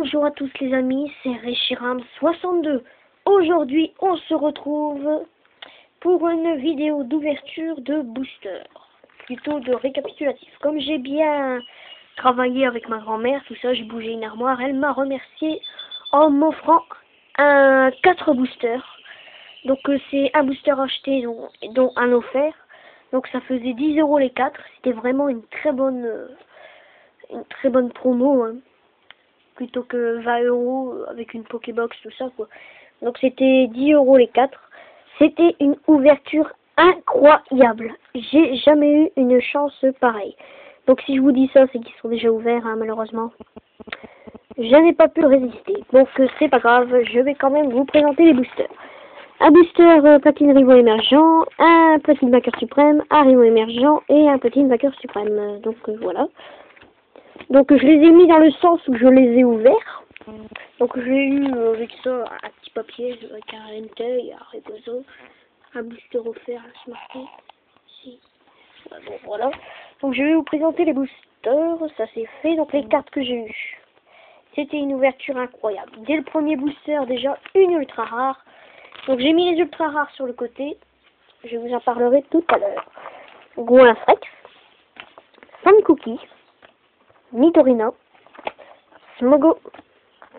Bonjour à tous les amis, c'est Reshiram62. Aujourd'hui, on se retrouve pour une vidéo d'ouverture de booster, plutôt de récapitulatif. Comme j'ai bien travaillé avec ma grand-mère, tout ça, j'ai bougé une armoire, elle m'a remercié en m'offrant 4 boosters. Donc c'est un booster acheté dont un offert. Donc ça faisait 10 € les 4. C'était vraiment une très bonne promo, hein. Plutôt que 20 € avec une Pokébox, tout ça, quoi. Donc c'était 10 € les 4. C'était une ouverture incroyable. J'ai jamais eu une chance pareille. Donc si je vous dis ça, c'est qu'ils sont déjà ouverts, hein, malheureusement. Je n'ai pas pu résister. Donc c'est pas grave, je vais quand même vous présenter les boosters. Un booster platine Rivo émergent, un platine vainqueur suprême, un Rivo émergent et un platine vainqueur suprême. Donc voilà. Donc je les ai mis dans le sens où je les ai ouverts. Donc j'ai eu avec ça un petit papier avec un Entei, un Rayquaza, un booster offert, là c'est marqué. Si. Bon voilà. Donc je vais vous présenter les boosters, ça c'est fait. Donc les cartes que j'ai eues. C'était une ouverture incroyable. Dès le premier booster déjà une ultra rare. Donc j'ai mis les ultra rares sur le côté. Je vous en parlerai tout à l'heure. Goinfrex, Cookie, Nidorina, Smogo,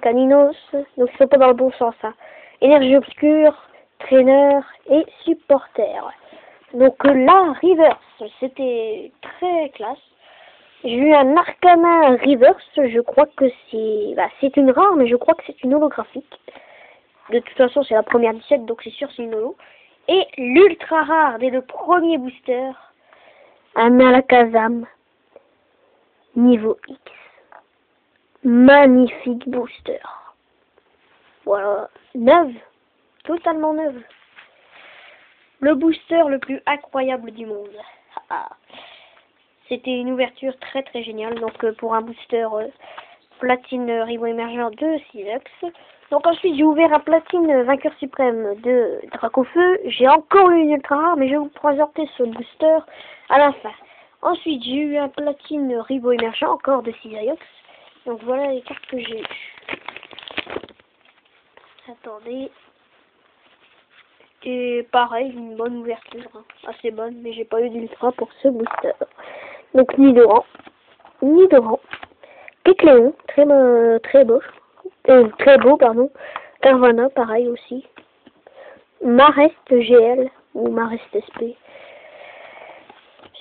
Caninos, donc ils sont pas dans le bon sens, hein. Énergie obscure, Trainer et Supporter. Donc là, Reverse, c'était très classe. J'ai eu un Arcana Reverse, je crois que c'est une rare, mais je crois que c'est une holographique. De toute façon, c'est la première 17, donc c'est sûr c'est une holo. Et l'ultra rare dès le premier booster, un Alakazam niveau X. Magnifique booster. Voilà, neuve, totalement neuve. Le booster le plus incroyable du monde. Ah. C'était une ouverture très très géniale. Donc pour un booster platine Rivo émergent de Silex. Donc ensuite j'ai ouvert un platine vainqueur suprême de Dracofeu. J'ai encore eu une ultra rare, mais je vais vous présenter ce booster à la fin. Ensuite j'ai eu un platine Rivo émergent encore de Silex. Donc voilà les cartes que j'ai eues. Attendez. Et pareil, une bonne ouverture, hein. Assez bonne, mais j'ai pas eu d'ultra pour ce booster. Donc Nidoran, Kecleon, très beau, pardon. Hervana, pareil aussi. Marest GL ou Marest SP.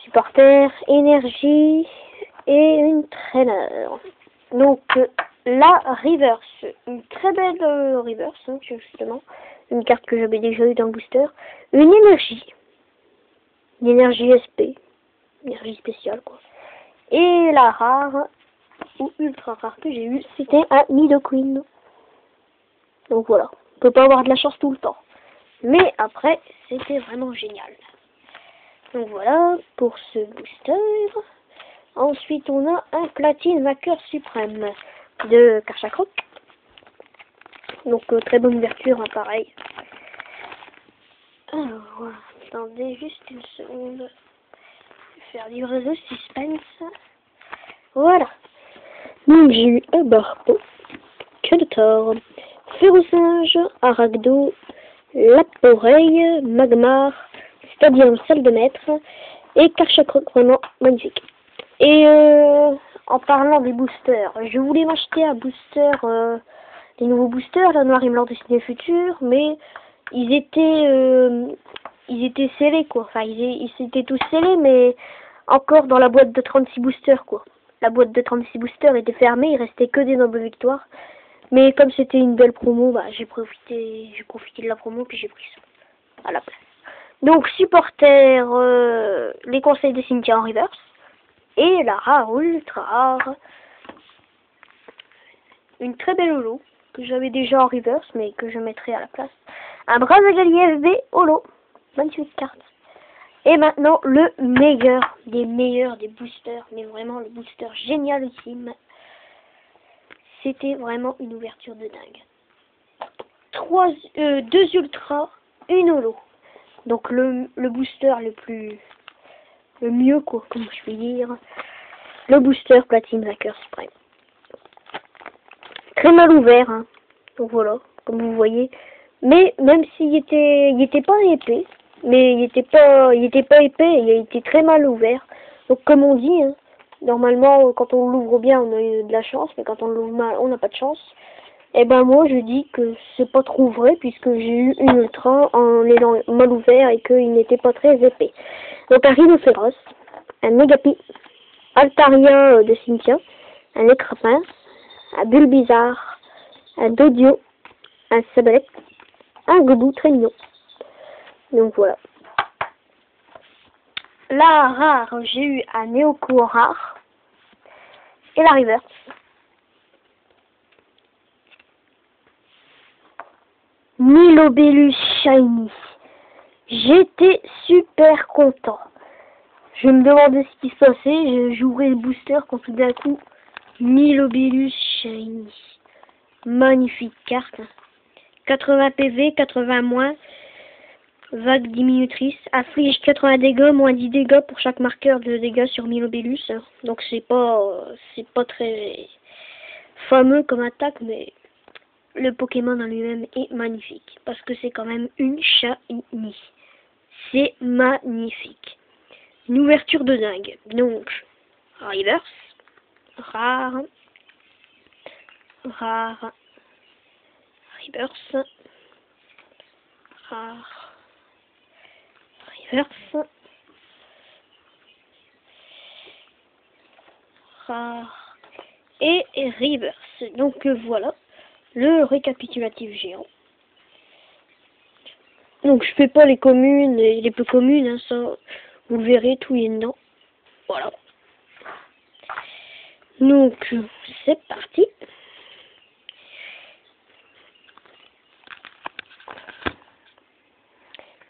Supporter, énergie et une trainer. Donc la reverse, une très belle reverse, hein, justement. Une carte que j'avais déjà eu dans le booster. Une énergie SP. Énergie spéciale, quoi. Et la rare, ou ultra rare que j'ai eu, c'était un Nidoqueen. Donc voilà. On peut pas avoir de la chance tout le temps. Mais après, c'était vraiment génial. Donc voilà, pour ce booster. Ensuite, on a un platine vainqueur suprême de Karchakroc. Donc très bonne ouverture, hein, pareil. Alors voilà, attendez juste une seconde. Je vais faire livrer le suspense. Voilà. Donc j'ai eu Abarpo, Keldor, Ferrosinge, Aragdo, Laporeille, Magmar, Stadium Salle de Maître et Karchakroc, vraiment magnifique. Et en parlant des boosters, je voulais m'acheter un booster, des nouveaux boosters, la Noir et Blanc Destinée Future, mais ils étaient scellés, quoi. Enfin, ils étaient tous scellés, mais encore dans la boîte de 36 boosters, quoi. La boîte de 36 boosters était fermée, il restait que des nobles victoires. Mais comme c'était une belle promo, bah, j'ai profité de la promo, puis j'ai pris ça à la place. Donc, supporter, les conseils de Cynthia en reverse. Et la rare ultra rare. Une très belle holo, que j'avais déjà en reverse, mais que je mettrai à la place. Un Brazagalier FB holo. 28 cartes. Et maintenant, le meilleur des boosters, mais vraiment le booster génialissime. C'était vraiment une ouverture de dingue. 2 ultras, une holo. Donc le booster le mieux, quoi, comme je peux dire. Le booster platine vainqueur suprême. très mal ouvert, hein. Donc voilà, comme vous voyez. Mais même s'il était pas épais, mais il était pas épais, il était très mal ouvert. Donc comme on dit, hein, normalement quand on l'ouvre bien, on a eu de la chance, mais quand on l'ouvre mal, on n'a pas de chance. Et ben moi je dis que c'est pas trop vrai puisque j'ai eu une ultra en ayant mal ouvert et qu'il n'était pas très épais. Donc un rhinocéros, un Négapi, Altaria de Cynthia, un Écrapince, un Bulbizarre, un Dodio, un Sablette, un Godou très mignon. Donc voilà. La rare, j'ai eu un Néoco rare et la reverse. Nilobellus Shiny. J'étais super content. Je me demandais ce qui se passait. J'ouvrais le booster quand tout d'un coup, Nilobellus Shiny. Magnifique carte. 80 PV, 80 moins. Vague diminutrice. Afflige 80 dégâts, moins 10 dégâts pour chaque marqueur de dégâts sur Nilobellus. Donc c'est pas très fameux comme attaque, mais le Pokémon en lui-même est magnifique. Parce que c'est quand même une shiny. C'est magnifique. Une ouverture de dingue. Donc, reverse. Rare. Rare. Reverse. Rare. Reverse. Rare. Et reverse. Donc voilà. Le récapitulatif géant. Donc je fais pas les communes et les peu communes, hein, ça vous le verrez, tout est dedans. Voilà. Donc c'est parti.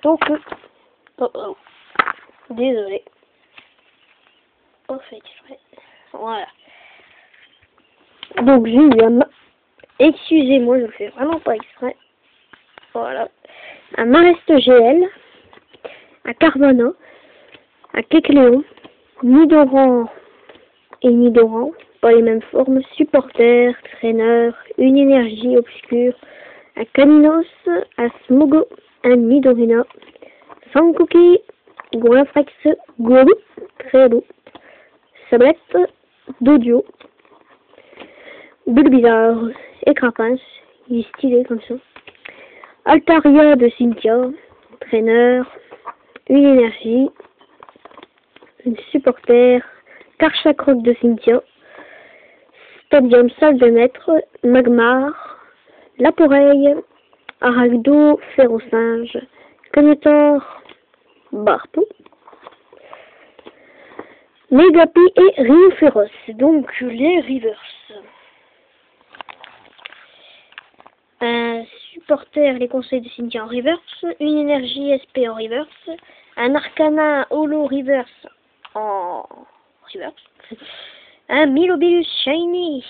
Donc désolé. Pas fait exprès. Voilà. Donc j'ai eu un excusez-moi, je le fais vraiment pas exprès. Voilà. Un Mareste GL, un Carvana, un Kecléon, Nidoran et Nidoran, pas les mêmes formes, supporter, traîneur, une énergie obscure, un Caninos, un Smogo, un Nidorina, Sankuki, Goinfrex, Gourou, très beau, Sablette, Dodio, Bulbizarre, Écrapince, il est stylé comme ça. Altaria de Cynthia, traîneur, une énergie, une supporter, Karchakroc de Cynthia, Stadium salle de maître, Magmar, Laporeille, Aragdo, Ferrosinge, Cognator, Bartou, Négapi et Rhinophéros. Donc les reverse. Un supporter, les conseils de Cynthia en reverse, une énergie SP en reverse, un Arcana Holo reverse en reverse, un Nilobellus Shiny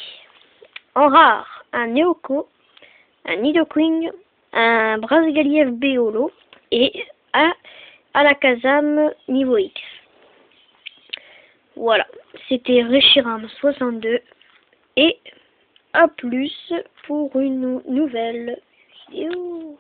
en rare, un Neoko, un Nidoqueen, un Brasgaliev B Holo et un Alakazam niveau X. Voilà, c'était Reshiram 62 et à plus pour une nouvelle vidéo.